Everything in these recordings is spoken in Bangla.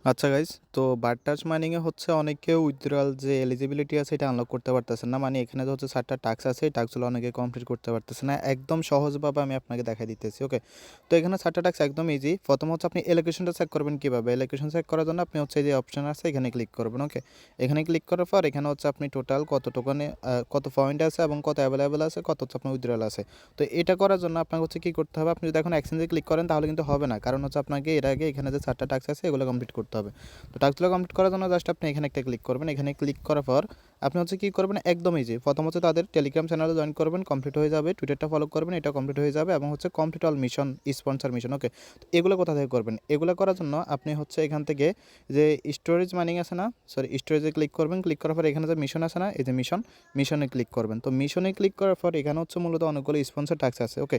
আচ্ছা গাইস, তো বার টাচ মাইনিংয়ে হচ্ছে অনেকে উইথড্রয়াল যে এলিজিবিলিটি আছে এটা আনলক করতে পারতেছেন না। মানে এখানে যে হচ্ছে 4টা টাস্ক আছে, এই টাস্কগুলো অনেকে কমপ্লিট করতে পারতেছে না। একদম সহজভাবে আমি আপনাকে দেখাই দিতেছি। ওকে, তো এখানে 4টা টাস্ক একদম ইজি। প্রথম হচ্ছে আপনি এলোকেশনটা চেক করবেন কীভাবে। এলোকেশন চেক করার জন্য আপনি হচ্ছে যে অপশন আছে এখানে ক্লিক করবেন। ওকে, এখানে ক্লিক করার পর এখানে হচ্ছে আপনি টোটাল কত টোকনে কত পয়েন্ট আছে এবং কত অ্যাভেলেবেল আছে, কত হচ্ছে আপনার উইথড্রয়াল আছে। তো এটা করার জন্য আপনাকে হচ্ছে কী করতে হবে, আপনি যদি এখন এক্সচেঞ্জে ক্লিক করেন তাহলে কিন্তু হবে না, কারণ হচ্ছে আপনাকে এর আগে এখানে যে 4টা টাস্ক আছে এগুলো কমপ্লিট করতে হবে। তো টাস্কগুলো কমপ্লিট করার জন্য জাস্ট আপনি এখানে একটা ক্লিক করবেন। এখানে ক্লিক করার পর আপনি হচ্ছে কী করবেন, একদম ইজি। প্রথম হচ্ছে তাদের টেলিগ্রাম চ্যানেলে জয়েন করবেন, কমপ্লিট হয়ে যাবে। টুইটারটা ফলো করবেন, এটা কমপ্লিট হয়ে যাবে। এবং হচ্ছে complete all mission, sponsor mission. Okay, তো এগুলো কোথা থেকে করবেন? এগুলো করার জন্য আপনি হচ্ছে এখান থেকে যে স্টোরেজ মাইনিং আছে না, সরি স্টোরেজে ক্লিক করবেন। ক্লিক করার পর এখানে যে মিশন আছে না, এই যে মিশনে ক্লিক করবেন। তো মিশনে ক্লিক করার পর এখানে হচ্ছে মূলত অনেকগুলো স্পন্সর টাস্ক আছে। ওকে,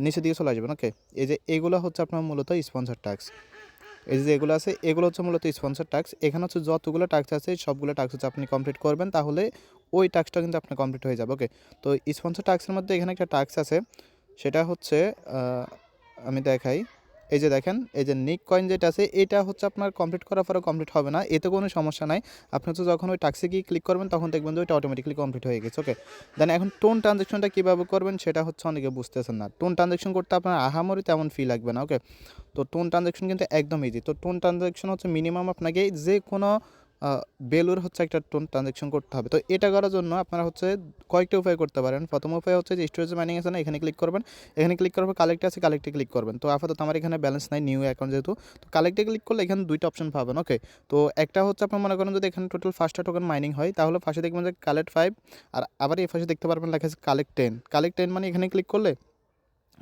নিচে দিকে চলে আসবেন। ওকে, এই যে এগুলো হচ্ছে আপনার মূলত স্পন্সর টাস্ক। এই যে এগুলো আছে এগুলো হচ্ছে মূলত স্পন্সর টাস্ক। এখানে হচ্ছে যতগুলো টাস্ক আছে সবগুলো টাস্ক হচ্ছে আপনি কমপ্লিট করবেন, তাহলে ওই টাস্কটা কিন্তু আপনার কমপ্লিট হয়ে যাবে। ওকে, তো স্পন্সর টাস্কের মধ্যে এখানে একটা টাস্ক আছে, সেটা হচ্ছে আমি দেখাই। এই যে দেখেন, এই যে নিক কয়েন যেটা আছে এটা হচ্ছে আপনার কমপ্লিট করার পরে কমপ্লিট হবে না, এতে কোনো সমস্যা নাই। আপনি হচ্ছে যখন ওই টাস্কে গিয়ে ক্লিক করবেন তখন দেখবেন যে ওইটা অটোমেটিক্যালি কমপ্লিট হয়ে গেছে। ওকে, দেন এখন টোন ট্রানজ্যাকশনটা কীভাবে করবেন সেটা হচ্ছে অনেকে বুঝতেছেন না। টোন ট্রানজ্যাকশন করতে আপনার আহামরি তেমন ফি লাগবে না। ওকে, তো টোন ট্রানজ্যাকশন কিন্তু একদম ইজি। তো টোন ট্রানজ্যাকশন হচ্ছে মিনিমাম আপনাকে যে কোনো ভ্যালুর হচ্ছে একটা টোন ট্রানজ্যাকশন করতে হবে। তো এটা করার জন্য আপনারা হচ্ছে কয়েকটা উপায় করতে পারেন। প্রথম উপায় হচ্ছে যে স্টোরেজ মাইনিং আছে না, এখানে ক্লিক করবেন। এখানে ক্লিক করার পর কালেক্ট আছে, কালেক্টে ক্লিক করবেন। তো আপাতত আমার এখানে ব্যালেন্স নাই, নিউ অ্যাকাউন্ট যেহেতু। তো কালেক্টে ক্লিক করলে এখানে 2টা অপশন পাবেন। ওকে, তো একটা হচ্ছে আপনার মনে করেন যদি এখানে টোটাল 5টা টোকেন মাইনিং হয় তাহলে পাশে দেখবেন যে কালেক্ট 5, আর আবার এই পাশে দেখতে পারবেন লেখা আছে কালেক্ট 10। কালেক্ট 10 মানে এখানে ক্লিক করলে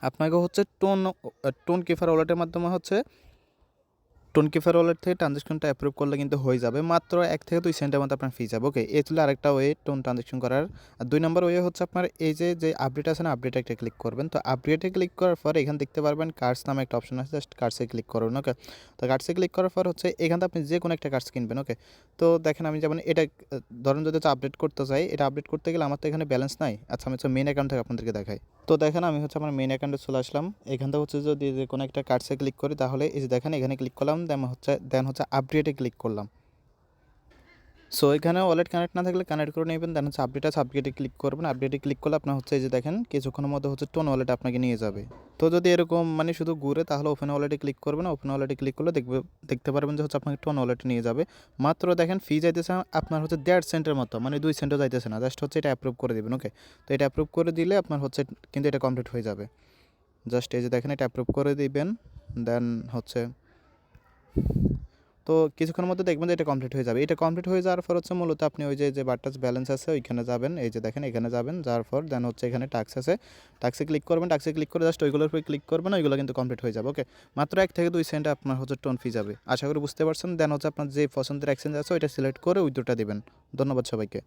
আপনাকে হচ্ছে টোন কিফার ওয়ালেটের মাধ্যমে হচ্ছে টোনকিফার ওয়ালেট থেকে ট্রানজ্যাকশনটা অ্যাপ্রুভ করলে কিন্তু হয়ে যাবে। মাত্র 1 থেকে 2 সেন্টের মতো আপনার ফি যাবে। ওকে, এই ছিল আরেকটা ওয়ে টোন ট্রানজ্যাকশন করার। আর 2 নম্বর ওয়ে হচ্ছে আপনার এই যে আপডেট আছে না, আপডেটে একটা ক্লিক করবেন। তো আপডেটে ক্লিক করার পর এখানে দেখতে পারবেন কার্ডস নামে একটা অপশন আছে, জাস্ট কার্ডসে ক্লিক করুন। ওকে, তো কার্ডসে ক্লিক করার পর হচ্ছে এখান থেকে আপনি যে কোনো একটা কার্ডস কিনবেন। ওকে, তো দেখেন আমি যেমন এটা ধরুন যদি হচ্ছে আপডেট করতে চাই, এটা আপডেট করতে গেলে আমার তো এখানে ব্যালেন্স নাই। আচ্ছা, আমি হচ্ছে মেন অ্যাকাউন্ট থেকে আপনাদেরকে দেখাই। তো দেখেন আমি হচ্ছে আমার মেন অ্যাকাউন্টে চলে আসলাম। এখান থেকে হচ্ছে যদি যে কোনো একটা কার্ডসে ক্লিক করি তাহলে এই যে দেখেন এখানে ক্লিক করলাম, দেন হচ্ছে আপডেটে ক্লিক করলাম। সো এখানে ওয়ালেট কানেক্ট না থাকলে কানেক্ট করে নেবেন। দেন হচ্ছে আপডেটে ক্লিক করবেন। আপডেটে ক্লিক করলে আপনার হচ্ছে এই যে দেখেন কিছুক্ষণের মধ্যে হচ্ছে টোন ওয়ালেট আপনাকে নিয়ে যাবে। তো যদি এরকম মানে শুধু ঘুরে তাহলে ওপেন ওয়ালেটে ক্লিক করবেন। ওপেন ওয়ালেটে ক্লিক করলে দেখতে পারবেন যে হচ্ছে আপনাকে টোন ওয়ালেটে নিয়ে যাবে। মাত্র দেখেন ফি যাইতেছে আপনার হচ্ছে 1.5 সেন্টের মতো, মানে 2 সেন্টও যাইতেছে না। জাস্ট হচ্ছে এটা অ্যাপ্রুভ করে দেবেন। ওকে, তো এটা অ্যাপ্রুভ করে দিলে আপনার হচ্ছে কিন্তু এটা কমপ্লিট হয়ে যাবে। জাস্ট এই যে দেখেন এটা অ্যাপ্রুভ করে দিবেন। দেন হচ্ছে তো কিছুক্ষণের মধ্যে দেখবেন যে এটা কমপ্লিট হয়ে যাবে। এটা কমপ্লিট হয়ে যাওয়ার পর হচ্ছে মূলত আপনি ওই যে বারটাচ ব্যালেন্স আছে ওইখানে যাবেন। এই যে দেখেন এখানে যাবেন, যাওয়ার পর দেন হচ্ছে এখানে টাস্ক আছে, টাস্কে ক্লিক করবেন। টাস্কে ক্লিক করে জাস্ট ওইগুলোর উপরে ক্লিক করবেন, ওইগুলো কিন্তু কমপ্লিট হয়ে যাবে। ওকে, মাত্র 1 থেকে 2 সেন্ট আপনার হচ্ছে টোন ফি যাবে। আশা করি বুঝতে পারছেন। দেন হচ্ছে আপনার যে পছন্দের এক্সচেঞ্জ আছে ওইটা সিলেক্ট করে উইথড্রটা দিবেন। ধন্যবাদ সবাইকে।